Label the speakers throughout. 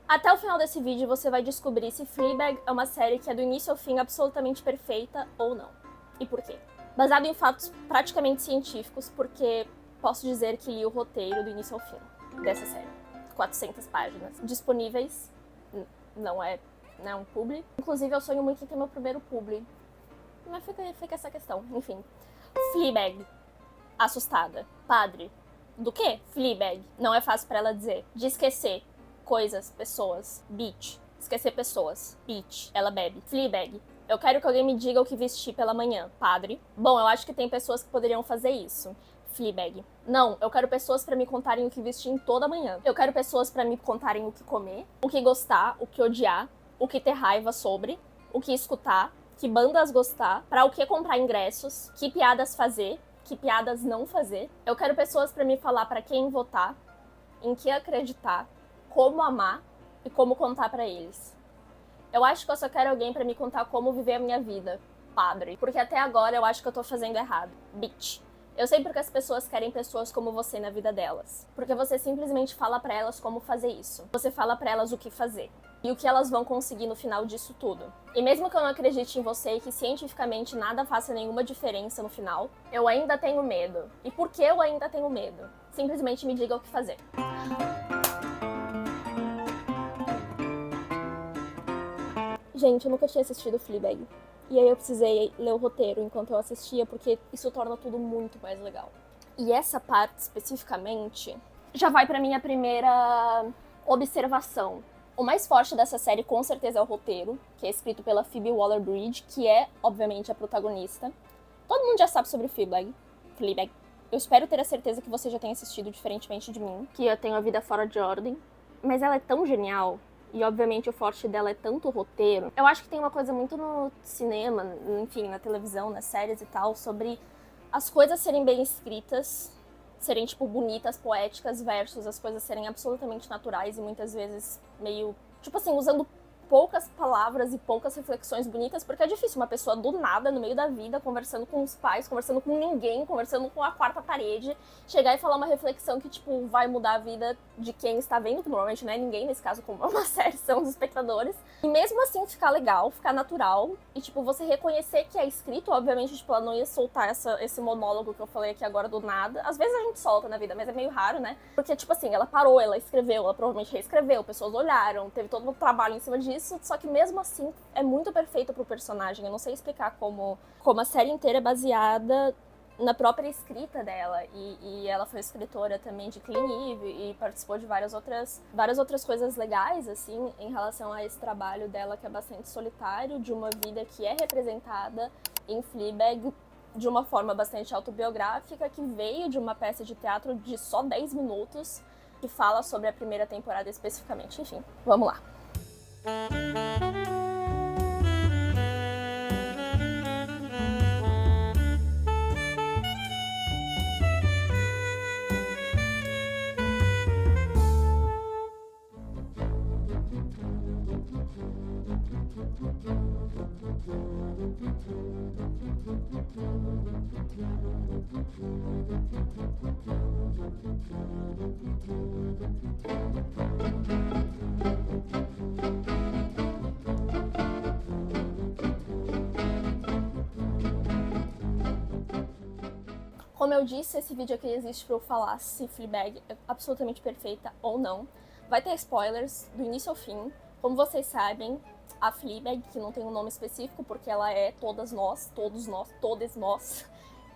Speaker 1: Até o final desse vídeo você vai descobrir se Fleabag é uma série que é do início ao fim absolutamente perfeita ou não. E por quê? Baseado em fatos praticamente científicos, porque posso dizer que li o roteiro do início ao fim dessa série. 400 páginas. Disponíveis, não é um publi. Inclusive eu sonho muito em ter meu primeiro publi. Mas fica essa questão, enfim. Fleabag. Assustada. Padre. Do quê? Fleabag. Não é fácil pra ela dizer. De esquecer coisas, pessoas. Bitch. Esquecer pessoas. Bitch. Ela bebe. Fleabag. Eu quero que alguém me diga o que vestir pela manhã. Padre. Bom, eu acho que tem pessoas que poderiam fazer isso. Fleabag. Não, eu quero pessoas pra me contarem o que vestir em toda manhã. Eu quero pessoas pra me contarem o que comer, o que gostar, o que odiar, o que ter raiva sobre, o que escutar, que bandas gostar, pra o que comprar ingressos, que piadas fazer, que piadas não fazer. Eu quero pessoas pra me falar pra quem votar, em que acreditar, como amar e como contar pra eles. Eu acho que eu só quero alguém pra me contar como viver a minha vida. Padre. Porque até agora eu acho que eu tô fazendo errado. Bitch. Eu sei porque as pessoas querem pessoas como você na vida delas. Porque você simplesmente fala pra elas como fazer isso. Você fala pra elas o que fazer. E o que elas vão conseguir no final disso tudo. E mesmo que eu não acredite em você e que cientificamente nada faça nenhuma diferença no final, eu ainda tenho medo. E por que eu ainda tenho medo? Simplesmente me diga o que fazer. Gente, eu nunca tinha assistido Fleabag. E aí eu precisei ler o roteiro enquanto eu assistia, porque isso torna tudo muito mais legal. E essa parte, especificamente, já vai pra minha primeira observação. O mais forte dessa série, com certeza, é o roteiro, que é escrito pela Phoebe Waller-Bridge, que é, obviamente, a protagonista. Todo mundo já sabe sobre Fleabag. Eu espero ter a certeza que você já tenha assistido, diferentemente de mim, que eu tenho a vida fora de ordem. Mas ela é tão genial. E, obviamente, o forte dela é tanto o roteiro. Eu acho que tem uma coisa muito no cinema, enfim, na televisão, nas séries e tal, sobre as coisas serem bem escritas, serem, tipo, bonitas, poéticas, versus as coisas serem absolutamente naturais e muitas vezes meio, tipo assim, usando poucas palavras e poucas reflexões bonitas, porque é difícil uma pessoa do nada, no meio da vida, conversando com os pais, conversando com ninguém, conversando com a quarta parede, chegar e falar uma reflexão que, tipo, vai mudar a vida de quem está vendo, que normalmente não é ninguém, nesse caso, como é uma série, são os espectadores. E mesmo assim ficar legal, ficar natural, e, tipo, você reconhecer que é escrito, obviamente, tipo, ela não ia soltar esse monólogo que eu falei aqui agora do nada. Às vezes a gente solta na vida, mas é meio raro, né? Porque, tipo assim, ela parou, ela escreveu, ela provavelmente reescreveu, pessoas olharam, teve todo um trabalho em cima disso. Só que mesmo assim é muito perfeito pro personagem. Eu não sei explicar como a série inteira é baseada na própria escrita dela. E ela foi escritora também de Clean Eve e participou de várias outras coisas legais, assim, em relação a esse trabalho dela, que é bastante solitário, de uma vida que é representada em Fleabag de uma forma bastante autobiográfica, que veio de uma peça de teatro de só 10 minutos, que fala sobre a primeira temporada especificamente. Enfim, vamos lá. Como eu disse, esse vídeo aqui existe pra eu falar se Fleabag é absolutamente perfeita ou não. Vai ter spoilers do início ao fim. Como vocês sabem, a Fleabag, que não tem um nome específico, porque ela é todas nós, todos nós, todas nós.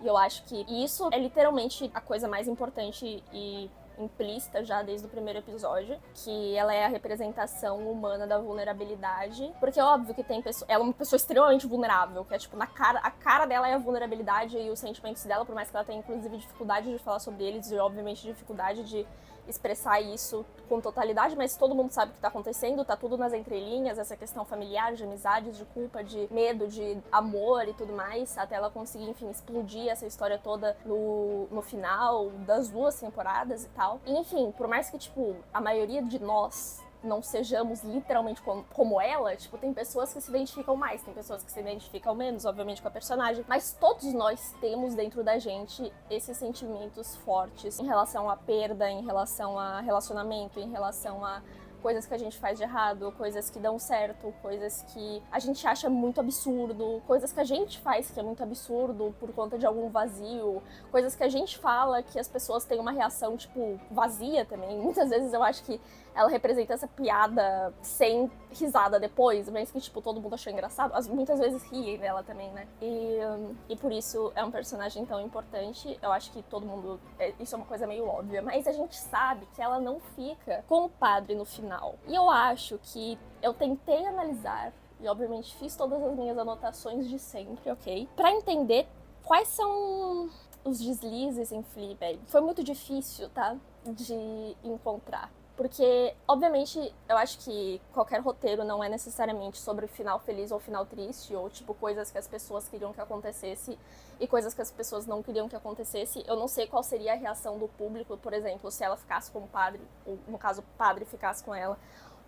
Speaker 1: E eu acho que isso é literalmente a coisa mais importante e implícita já desde o primeiro episódio, que ela é a representação humana da vulnerabilidade, porque é óbvio que tem pessoa, ela é uma pessoa extremamente vulnerável, que é tipo, a cara dela é a vulnerabilidade e os sentimentos dela, por mais que ela tenha inclusive dificuldade de falar sobre eles e obviamente dificuldade de expressar isso com totalidade, mas todo mundo sabe o que tá acontecendo, tá tudo nas entrelinhas, essa questão familiar, de amizades, de culpa, de medo, de amor e tudo mais, até ela conseguir, enfim, explodir essa história toda no final das 2 temporadas e tal. E, enfim, por mais que, tipo, a maioria de nós não sejamos literalmente como ela, tipo, tem pessoas que se identificam mais, tem pessoas que se identificam menos, obviamente, com a personagem, mas todos nós temos dentro da gente esses sentimentos fortes em relação à perda, em relação a relacionamento, em relação a coisas que a gente faz de errado, coisas que dão certo, coisas que a gente acha muito absurdo, coisas que a gente faz que é muito absurdo por conta de algum vazio, coisas que a gente fala que as pessoas têm uma reação, tipo, vazia também. Muitas vezes eu acho que ela representa essa piada sem risada depois, mas que, tipo, todo mundo achou engraçado. Muitas vezes riem dela também, né? E por isso é um personagem tão importante. Eu acho que todo mundo... Isso é uma coisa meio óbvia, mas a gente sabe que ela não fica com o padre no final. E eu acho que eu tentei analisar, e obviamente fiz todas as minhas anotações de sempre, ok? Pra entender quais são os deslizes em Fleabag. Foi muito difícil, tá? De encontrar. Porque, obviamente, eu acho que qualquer roteiro não é necessariamente sobre final feliz ou final triste, ou, tipo, coisas que as pessoas queriam que acontecesse e coisas que as pessoas não queriam que acontecesse. Eu não sei qual seria a reação do público, por exemplo, se ela ficasse com o padre, ou, no caso, o padre ficasse com ela,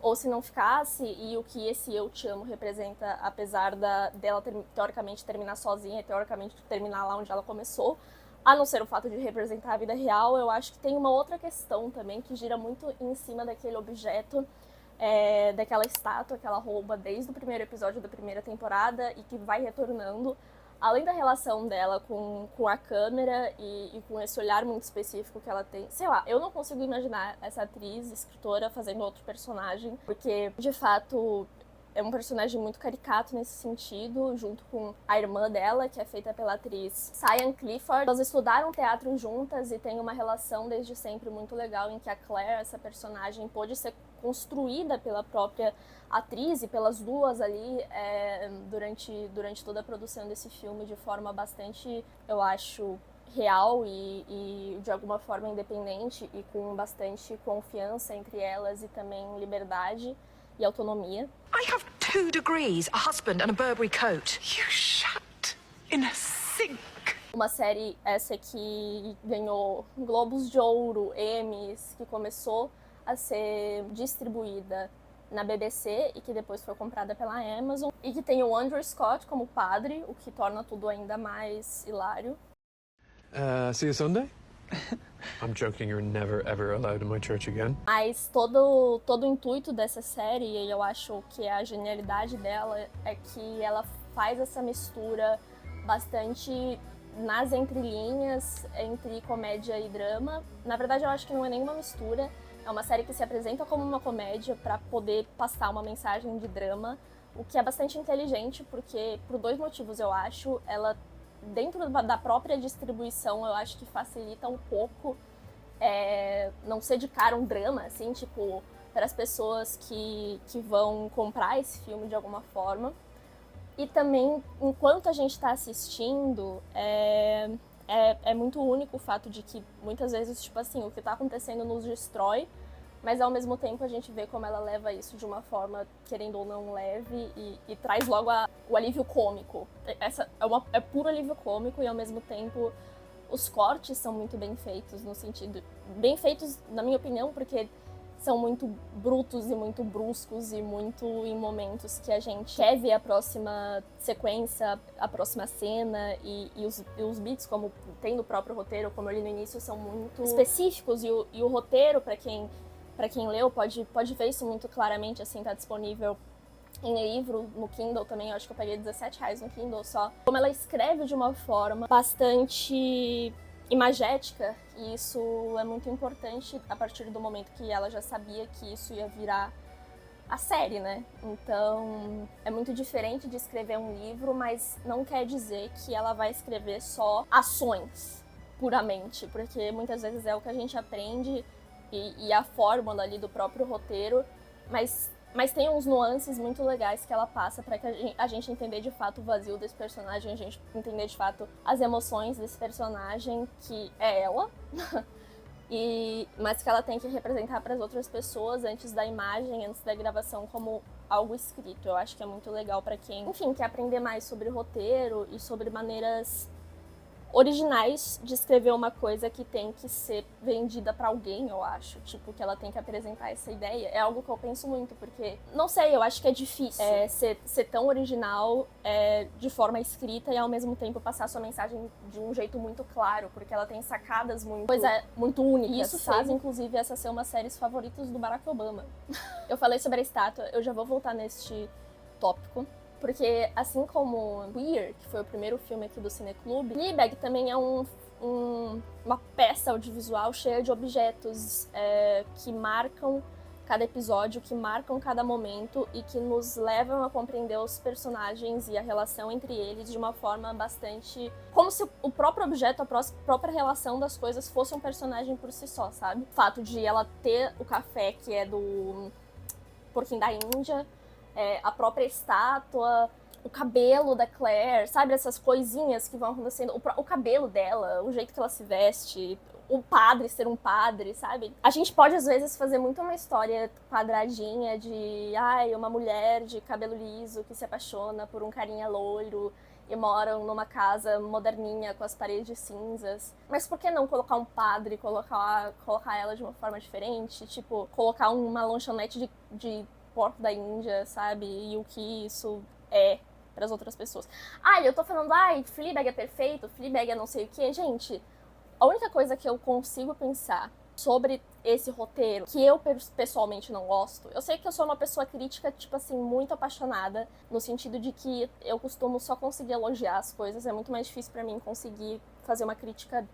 Speaker 1: ou se não ficasse, e o que esse Eu Te Amo representa, apesar dela, teoricamente, terminar sozinha e, teoricamente, terminar lá onde ela começou. A não ser o fato de representar a vida real, eu acho que tem uma outra questão também que gira muito em cima daquele objeto, daquela estátua que ela rouba desde o primeiro episódio da primeira temporada e que vai retornando. Além da relação dela com a câmera e com esse olhar muito específico que ela tem. Sei lá, eu não consigo imaginar essa atriz, escritora, fazendo outro personagem, porque, de fato... É um personagem muito caricato nesse sentido, junto com a irmã dela, que é feita pela atriz Sian Clifford. Elas estudaram teatro juntas e têm uma relação desde sempre muito legal, em que a Claire, essa personagem, pôde ser construída pela própria atriz e pelas duas ali durante toda a produção desse filme, de forma bastante, eu acho, real e de alguma forma independente e com bastante confiança entre elas e também liberdade e autonomia.
Speaker 2: I have 2 degrees, a husband and a Burberry coat. You shat in a sink.
Speaker 1: Uma série essa que ganhou Globos de Ouro, Emmys, que começou a ser distribuída na BBC e que depois foi comprada pela Amazon, e que tem o Andrew Scott como padre, o que torna tudo ainda mais hilário.
Speaker 3: See you Sunday? I'm joking, you're never ever allowed in my church again.
Speaker 1: Mas todo o intuito dessa série, e eu acho que a genialidade dela, é que ela faz essa mistura bastante nas entrelinhas entre comédia e drama. Na verdade, eu acho que não é nenhuma mistura. É uma série que se apresenta como uma comédia para poder passar uma mensagem de drama, o que é bastante inteligente, porque, por 2 motivos, eu acho. Ela, dentro da própria distribuição, eu acho que facilita um pouco não ser de cara um drama, assim, tipo, para as pessoas que vão comprar esse filme de alguma forma. E também, enquanto a gente está assistindo, é muito único o fato de que, muitas vezes, tipo assim, o que está acontecendo nos destrói, mas ao mesmo tempo a gente vê como ela leva isso de uma forma, querendo ou não, leve e traz logo o alívio cômico. Essa é puro alívio cômico e, ao mesmo tempo, os cortes são muito bem feitos, no sentido... Bem feitos, na minha opinião, porque são muito brutos e muito bruscos e muito em momentos que a gente quer ver a próxima sequência, a próxima cena, e os beats, como tem no próprio roteiro, como eu li no início, são muito específicos, e o roteiro, para quem leu, pode ver isso muito claramente, assim, tá disponível em livro, no Kindle também. Eu acho que eu paguei R$17 no Kindle só. Como ela escreve de uma forma bastante imagética, e isso é muito importante a partir do momento que ela já sabia que isso ia virar a série, né? Então, é muito diferente de escrever um livro, mas não quer dizer que ela vai escrever só ações, puramente, porque muitas vezes é o que a gente aprende e a fórmula ali do próprio roteiro, mas tem uns nuances muito legais que ela passa para que a gente entender de fato o vazio desse personagem, a gente entender de fato as emoções desse personagem, que é ela, mas que ela tem que representar para as outras pessoas antes da imagem, antes da gravação, como algo escrito. Eu acho que é muito legal para quem, enfim, quer aprender mais sobre roteiro e sobre maneiras originais de escrever uma coisa que tem que ser vendida pra alguém, eu acho. Tipo, que ela tem que apresentar essa ideia. É algo que eu penso muito, porque, não sei, eu acho que é difícil ser tão original de forma escrita e ao mesmo tempo passar sua mensagem de um jeito muito claro, porque ela tem sacadas muito únicas. E isso faz, inclusive, essa ser uma das séries favoritas do Barack Obama. Eu falei sobre a estátua, eu já vou voltar neste tópico. Porque, assim como Queer, que foi o primeiro filme aqui do Cineclube, Fleabag também é uma peça audiovisual cheia de objetos que marcam cada episódio, que marcam cada momento e que nos levam a compreender os personagens e a relação entre eles de uma forma bastante... como se o próprio objeto, a própria relação das coisas fosse um personagem por si só, sabe? O fato de ela ter o café, que é do Porquinho da Índia, a própria estátua, o cabelo da Claire, sabe? Essas coisinhas que vão acontecendo. O cabelo dela, o jeito que ela se veste, o padre ser um padre, sabe? A gente pode, às vezes, fazer muito uma história quadradinha de uma mulher de cabelo liso que se apaixona por um carinha loiro e moram numa casa moderninha com as paredes cinzas. Mas por que não colocar um padre, colocar ela de uma forma diferente? Tipo, colocar uma lanchonete de porco da Índia, sabe? E o que isso é para as outras pessoas. Eu tô falando, Fleabag é perfeito, Fleabag é não sei o que. Gente, a única coisa que eu consigo pensar sobre esse roteiro, que eu pessoalmente não gosto, eu sei que eu sou uma pessoa crítica, tipo assim, muito apaixonada, no sentido de que eu costumo só conseguir elogiar as coisas, é muito mais difícil para mim conseguir fazer uma crítica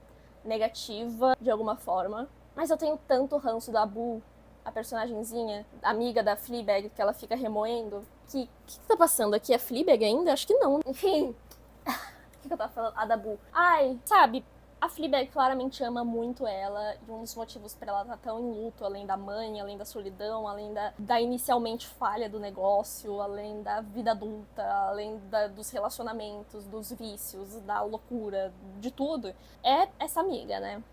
Speaker 1: negativa de alguma forma. Mas eu tenho tanto ranço da Boo, a personagenzinha, amiga da Fleabag, que ela fica remoendo. O que tá passando aqui? É Fleabag ainda? Acho que não. Enfim. O que eu tava falando? A da Boo. Sabe, a Fleabag claramente ama muito ela, e um dos motivos pra ela estar tão em luto, além da mãe, além da solidão, além da inicialmente falha do negócio, além da vida adulta, além dos relacionamentos, dos vícios, da loucura, de tudo, é essa amiga, né?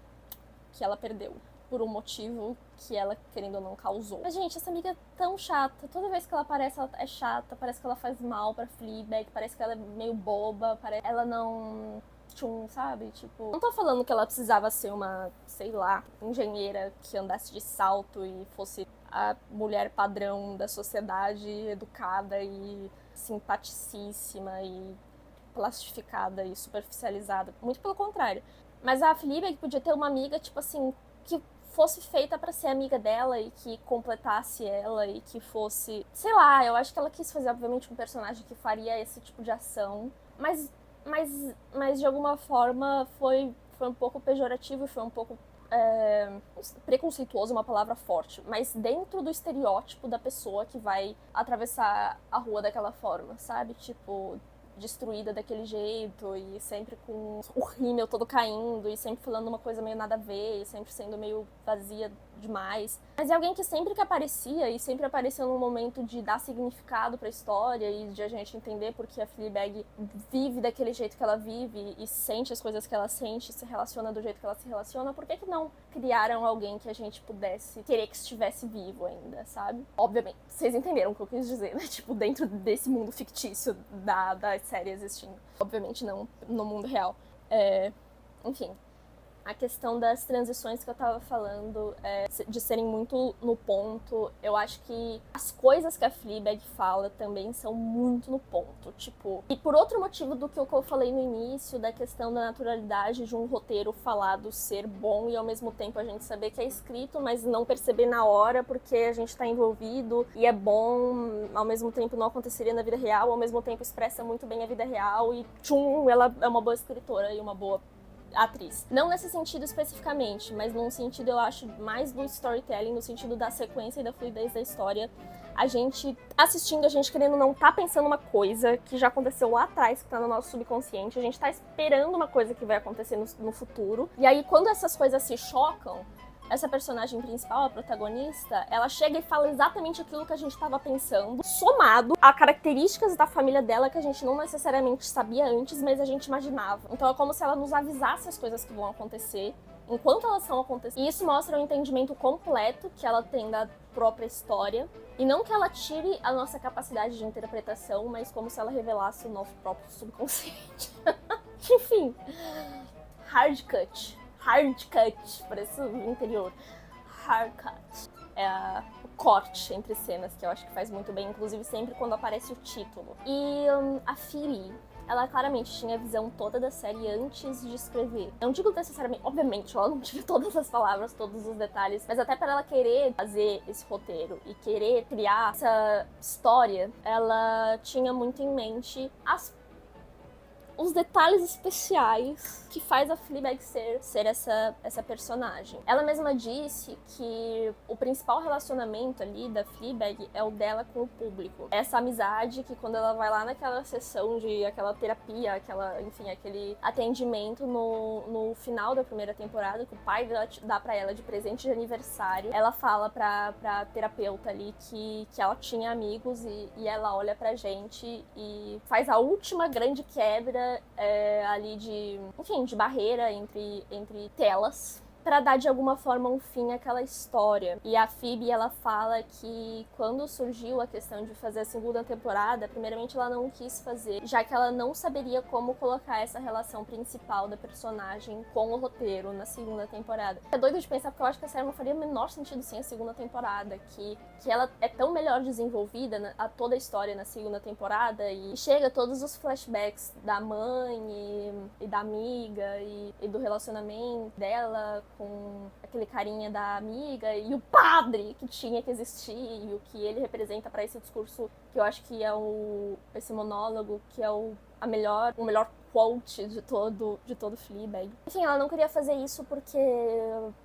Speaker 1: Que ela perdeu. Por um motivo que ela, querendo ou não, causou. Mas, gente, essa amiga é tão chata. Toda vez que ela aparece, ela é chata. Parece que ela faz mal pra Fleabag. Parece que ela é meio boba. Ela não... sabe? Tipo... Não tô falando que ela precisava ser uma, sei lá, engenheira que andasse de salto e fosse a mulher padrão da sociedade, educada e simpaticíssima e plastificada e superficializada. Muito pelo contrário. Mas a Fleabag podia ter uma amiga, tipo assim, que fosse feita pra ser amiga dela e que completasse ela e que fosse... Sei lá, eu acho que ela quis fazer, obviamente, um personagem que faria esse tipo de ação, mas de alguma forma foi um pouco pejorativo e foi um pouco preconceituoso, uma palavra forte, mas dentro do estereótipo da pessoa que vai atravessar a rua daquela forma, sabe? Tipo, destruída daquele jeito e sempre com o rímel todo caindo e sempre falando uma coisa meio nada a ver e sempre sendo meio vazia demais. Mas é alguém que sempre que aparecia e sempre apareceu num momento de dar significado pra história e de a gente entender porque a Fleabag vive daquele jeito que ela vive e sente as coisas que ela sente, se relaciona do jeito que ela se relaciona. Por que não criaram alguém que a gente pudesse querer que estivesse vivo ainda, sabe? Obviamente, vocês entenderam o que eu quis dizer, né? Tipo, dentro desse mundo fictício da série existindo. Obviamente não no mundo real. Enfim, a questão das transições que eu tava falando, de serem muito no ponto, eu acho que as coisas que a Fleabag fala também são muito no ponto, tipo... E por outro motivo do que eu falei no início, da questão da naturalidade de um roteiro falado ser bom e ao mesmo tempo a gente saber que é escrito, mas não perceber na hora porque a gente tá envolvido e é bom, ao mesmo tempo não aconteceria na vida real, ao mesmo tempo expressa muito bem a vida real e ela é uma boa escritora e uma boa atriz. Não nesse sentido especificamente, mas num sentido, eu acho, mais do storytelling, no sentido da sequência e da fluidez da história. A gente assistindo, a gente querendo não tá pensando uma coisa que já aconteceu lá atrás, que tá no nosso subconsciente, a gente tá esperando uma coisa que vai acontecer no futuro. E aí, quando essas coisas se chocam, essa personagem principal, a protagonista, ela chega e fala exatamente aquilo que a gente estava pensando, somado a características da família dela que a gente não necessariamente sabia antes, mas a gente imaginava. Então é como se ela nos avisasse as coisas que vão acontecer, enquanto elas estão acontecendo. E isso mostra um entendimento completo que ela tem da própria história. E não que ela tire a nossa capacidade de interpretação, mas como se ela revelasse o nosso próprio subconsciente. Enfim... hard cut. Hard cut, parece o interior. Hard cut. É o corte entre cenas, que eu acho que faz muito bem, inclusive sempre quando aparece o título. E a Phoebe, ela claramente tinha a visão toda da série antes de escrever. Não digo necessariamente, obviamente, ela não tinha todas as palavras, todos os detalhes, mas até para ela querer fazer esse roteiro e querer criar essa história, ela tinha muito em mente os detalhes especiais que faz a Fleabag ser essa personagem. Ela mesma disse que o principal relacionamento ali da Fleabag é o dela com o público. Essa amizade que quando ela vai lá naquela sessão de aquela terapia, aquele atendimento no final da primeira temporada, que o pai dela dá pra ela de presente de aniversário, ela fala pra terapeuta ali que ela tinha amigos e ela olha pra gente e faz a última grande quebra ali de barreira entre telas, para dar de alguma forma um fim àquela história. E a Phoebe, ela fala que quando surgiu a questão de fazer a segunda temporada, primeiramente ela não quis fazer, já que ela não saberia como colocar essa relação principal da personagem com o roteiro na segunda temporada. É doido de pensar, porque eu acho que a série não faria o menor sentido sem a segunda temporada, que ela é tão melhor desenvolvida, toda a história na segunda temporada, e chega todos os flashbacks da mãe e da amiga e do relacionamento dela com aquele carinha da amiga e o padre que tinha que existir e o que ele representa para esse discurso que eu acho que é esse monólogo que é o melhor quote de todo Fleabag. Enfim, ela não queria fazer isso porque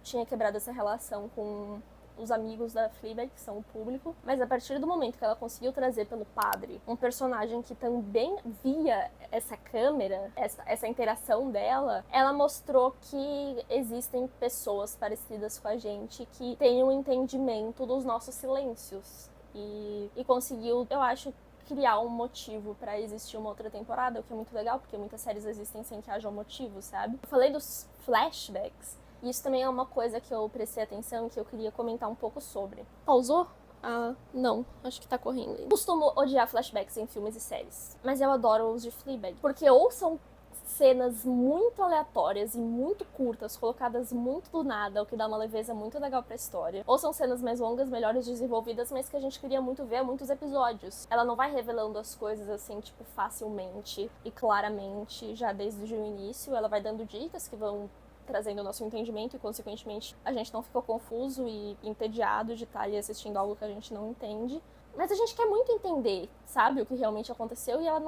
Speaker 1: tinha quebrado essa relação com os amigos da Fleabag, que são o público, mas a partir do momento que ela conseguiu trazer pelo padre um personagem que também via essa câmera, essa interação dela, ela mostrou que existem pessoas parecidas com a gente que têm um entendimento dos nossos silêncios e conseguiu, eu acho, criar um motivo pra existir uma outra temporada, o que é muito legal, porque muitas séries existem sem que haja um motivo, sabe? Eu falei dos flashbacks, e isso também é uma coisa que eu prestei atenção e que eu queria comentar um pouco sobre. Pausou? Ah, não. Acho que tá correndo. Eu costumo odiar flashbacks em filmes e séries, mas eu adoro os de Fleabag, porque ou são cenas muito aleatórias e muito curtas, colocadas muito do nada, o que dá uma leveza muito legal pra história. Ou são cenas mais longas, melhores desenvolvidas, mas que a gente queria muito ver há muitos episódios. Ela não vai revelando as coisas assim, tipo, facilmente e claramente, já desde o início. Ela vai dando dicas que vão trazendo o nosso entendimento e, consequentemente, a gente não ficou confuso e entediado de estar ali assistindo algo que a gente não entende. Mas a gente quer muito entender, sabe, o que realmente aconteceu e ela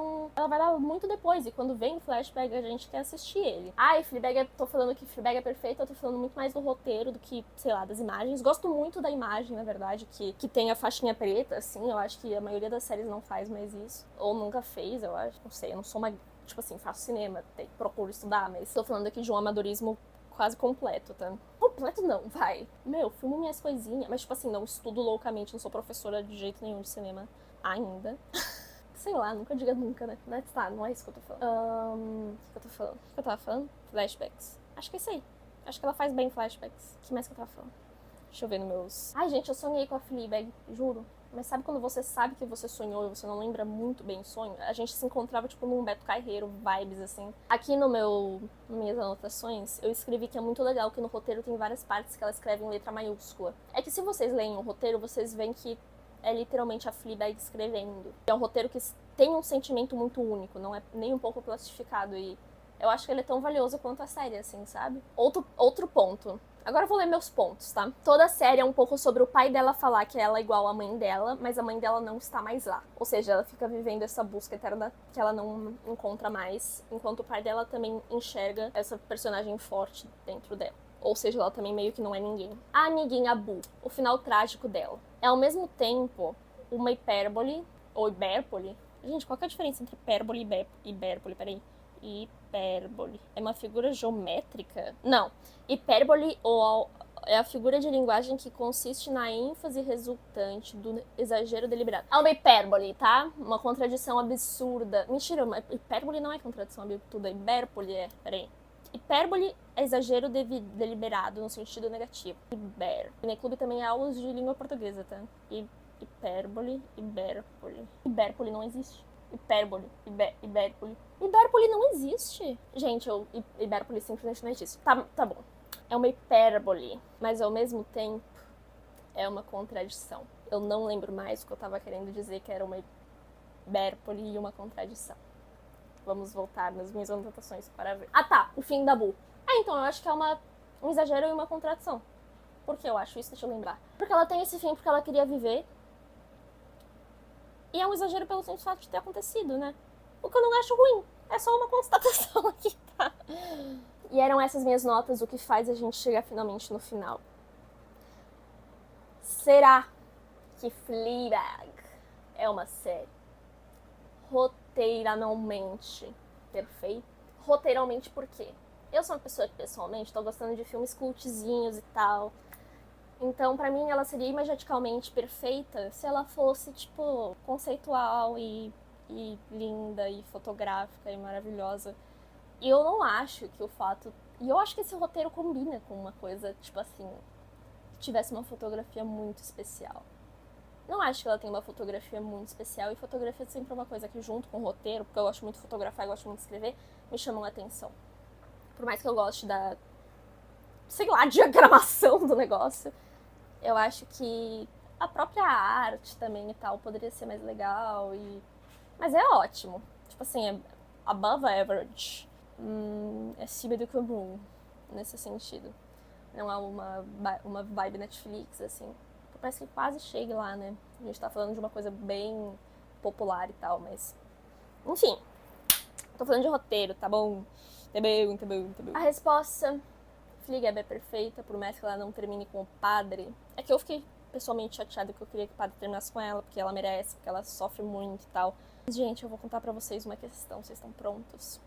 Speaker 1: vai lá muito depois. E quando vem o flashback, a gente quer assistir ele. Ai, Fleabag, tô falando que Fleabag é perfeita, eu tô falando muito mais do roteiro do que, sei lá, das imagens. Gosto muito da imagem, na verdade, que tem a faixinha preta, assim. Eu acho que a maioria das séries não faz mais isso. Ou nunca fez, eu acho. Não sei, eu não sou uma... Tipo assim, faço cinema, procuro estudar, mas tô falando aqui de um amadorismo quase completo, tá? Completo não, vai. Filmo minhas coisinhas. Mas, tipo assim, não estudo loucamente, não sou professora de jeito nenhum de cinema ainda. Sei lá, nunca diga nunca, né? Mas tá, não é isso que eu tô falando. O que eu tô falando? O que eu tava falando? Flashbacks. Acho que é isso aí. Acho que ela faz bem flashbacks. O que mais que eu tava falando? Deixa eu ver nos meus... Ai, gente, eu sonhei com a Fleabag, juro. Mas sabe quando você sabe que você sonhou e você não lembra muito bem o sonho? A gente se encontrava, tipo, num Beto Carreiro, vibes, assim. Aqui minhas anotações, eu escrevi que é muito legal que no roteiro tem várias partes que ela escreve em letra maiúscula. É que se vocês leem o roteiro, vocês veem que é literalmente a Fleabag escrevendo. É um roteiro que tem um sentimento muito único, não é nem um pouco plastificado. E eu acho que ele é tão valioso quanto a série, assim, sabe? Outro ponto. Agora eu vou ler meus pontos, tá? Toda a série é um pouco sobre o pai dela falar que ela é igual à mãe dela, mas a mãe dela não está mais lá. Ou seja, ela fica vivendo essa busca eterna que ela não encontra mais, enquanto o pai dela também enxerga essa personagem forte dentro dela. Ou seja, ela também meio que não é ninguém. A amiguinha Boo, o final trágico dela. É ao mesmo tempo uma hipérbole, ou hipérbole. Gente, qual que é a diferença entre hipérbole e hipérbole? Peraí. Hipérbole. É uma figura geométrica? Não. Hipérbole é a figura de linguagem que consiste na ênfase resultante do exagero deliberado. É uma hipérbole, tá? Uma contradição absurda. Mentira, uma hipérbole não é contradição absurda. Hipérbole é... Peraí. Hipérbole é exagero deliberado no sentido negativo. Hiper. O Cineclube também é aulas de língua portuguesa, tá? Hipérbole. Hipérbole não existe. Hipérbole não existe. Gente, hipérbole simplesmente não existe. Tá bom. É uma hipérbole, mas ao mesmo tempo é uma contradição. Eu não lembro mais o que eu tava querendo dizer que era uma hipérbole e uma contradição. Vamos voltar nas minhas anotações para ver. Ah tá, o fim da Bu. Então eu acho que é um exagero e uma contradição. Por que eu acho isso? Deixa eu lembrar. Porque ela tem esse fim porque ela queria viver. E é um exagero pelo simples fato de ter acontecido, né? O que eu não acho ruim. É só uma constatação aqui, tá? E eram essas minhas notas, o que faz a gente chegar finalmente no final. Será que Fleabag é uma série roteiralmente perfeita? Roteiralmente por quê? Eu sou uma pessoa que, pessoalmente, tô gostando de filmes cultzinhos e tal. Então, pra mim, ela seria imagicalmente perfeita se ela fosse, tipo, conceitual e linda e fotográfica e maravilhosa. E eu não acho que o fato... E eu acho que esse roteiro combina com uma coisa, tipo assim, que tivesse uma fotografia muito especial. Não acho que ela tenha uma fotografia muito especial, e fotografia é sempre uma coisa que, junto com o roteiro, porque eu gosto muito de fotografar e gosto muito de escrever, me chamam a atenção. Por mais que eu goste da, sei lá, diagramação do negócio, eu acho que a própria arte também e tal poderia ser mais legal, mas é ótimo. Tipo assim, é above average. É acima do comum, nesse sentido. Não é uma vibe Netflix, assim. Parece que quase chega lá, né? A gente tá falando de uma coisa bem popular e tal, mas... Enfim, tô falando de roteiro, tá bom? Tá bom. A resposta, Fleabag é perfeita, por mais que ela não termine com o padre. É que eu fiquei pessoalmente chateada que eu queria que o padre terminasse com ela, porque ela merece, porque ela sofre muito e tal. Mas, gente, eu vou contar pra vocês uma questão. Vocês estão prontos?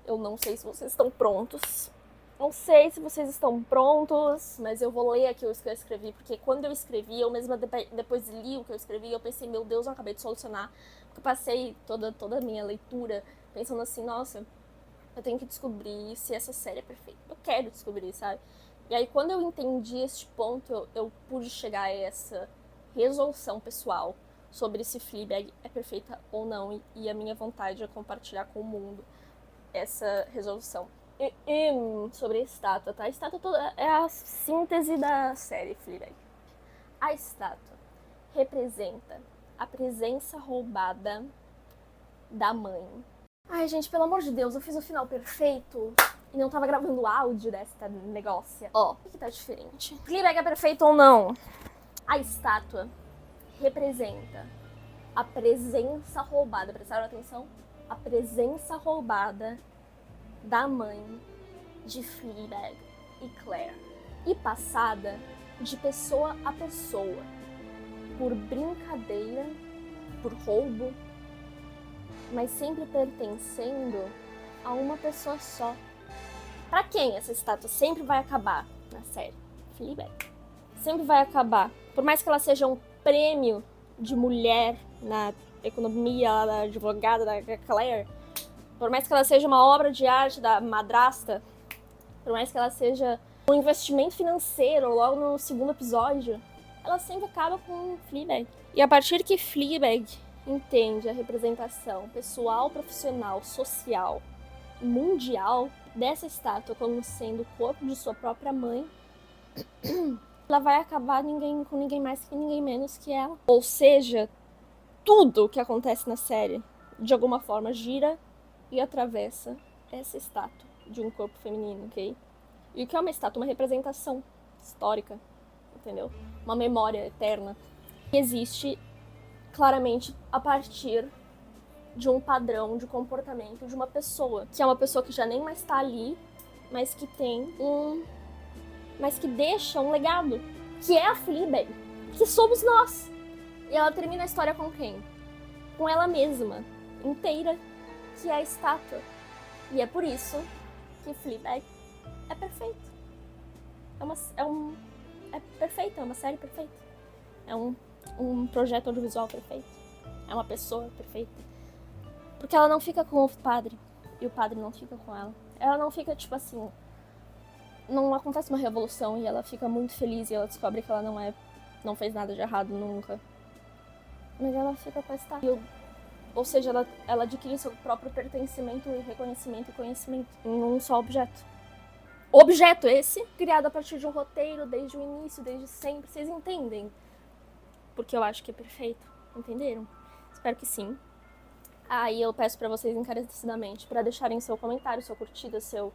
Speaker 1: Eu não sei se vocês estão prontos. Não sei se vocês estão prontos, mas eu vou ler aqui o que eu escrevi, porque quando eu escrevi, eu mesma depois li o que eu escrevi, eu pensei, meu Deus, eu acabei de solucionar. Porque eu passei toda a minha leitura pensando assim, nossa, eu tenho que descobrir se essa série é perfeita. Eu quero descobrir, sabe? E aí, quando eu entendi este ponto, eu pude chegar a essa resolução pessoal sobre se Fleabag é perfeita ou não, e a minha vontade é compartilhar com o mundo essa resolução. Sobre a estátua, tá? A estátua toda é a síntese da série Fleabag. A estátua representa a presença roubada da mãe. Ai, gente, pelo amor de Deus, eu fiz o final perfeito e não tava gravando áudio desta negócio. Ó, o que tá diferente? Fleabag é perfeito ou não? A estátua representa a presença roubada, prestaram atenção? A presença roubada da mãe de Fleabag e Claire, e passada de pessoa a pessoa, por brincadeira, por roubo, mas sempre pertencendo a uma pessoa só. Pra quem essa estátua sempre vai acabar na série? Fleabag. Sempre vai acabar. Por mais que ela seja um prêmio de mulher na economia lá da advogada da Claire, por mais que ela seja uma obra de arte da madrasta, por mais que ela seja um investimento financeiro logo no segundo episódio, ela sempre acaba com Fleabag. E a partir que Fleabag entende a representação pessoal, profissional, social, mundial dessa estátua como sendo o corpo de sua própria mãe, ela vai acabar com ninguém mais que ninguém menos que ela. Ou seja, tudo o que acontece na série, de alguma forma, gira e atravessa essa estátua de um corpo feminino, ok? E o que é uma estátua? Uma representação histórica, entendeu? Uma memória eterna. Que existe claramente a partir de um padrão de comportamento de uma pessoa, que é uma pessoa que já nem mais tá ali, mas que mas que deixa um legado, que é a Fleabag, que somos nós. E ela termina a história com quem? Com ela mesma, inteira, que é a estátua. E é por isso que Fleabag é perfeito. É perfeito, é uma série perfeita. É um projeto audiovisual perfeito. É uma pessoa perfeita. Porque ela não fica com o padre, e o padre não fica com ela. Ela não fica, tipo assim... Não acontece uma revolução e ela fica muito feliz e ela descobre que ela não fez nada de errado nunca. Mas ela fica com a estátua. Ou seja, ela adquire seu próprio pertencimento e reconhecimento e conhecimento em um só objeto. Objeto esse, criado a partir de um roteiro, desde o início, desde sempre. Vocês entendem? Porque eu acho que é perfeito. Entenderam? Espero que sim. E eu peço pra vocês encarecidamente pra deixarem seu comentário, sua curtida, seu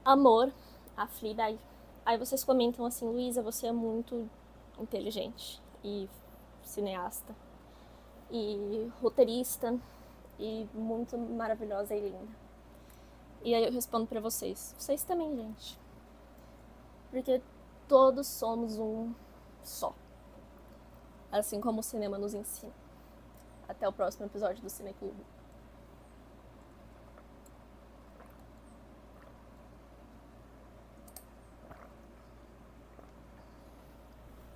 Speaker 1: amor a Fleabag. Aí vocês comentam assim: Luísa, você é muito inteligente e cineasta e roteirista e muito maravilhosa e linda. E aí eu respondo pra vocês: vocês também, gente. Porque todos somos um só. Assim como o cinema nos ensina. Até o próximo episódio do Cineclube.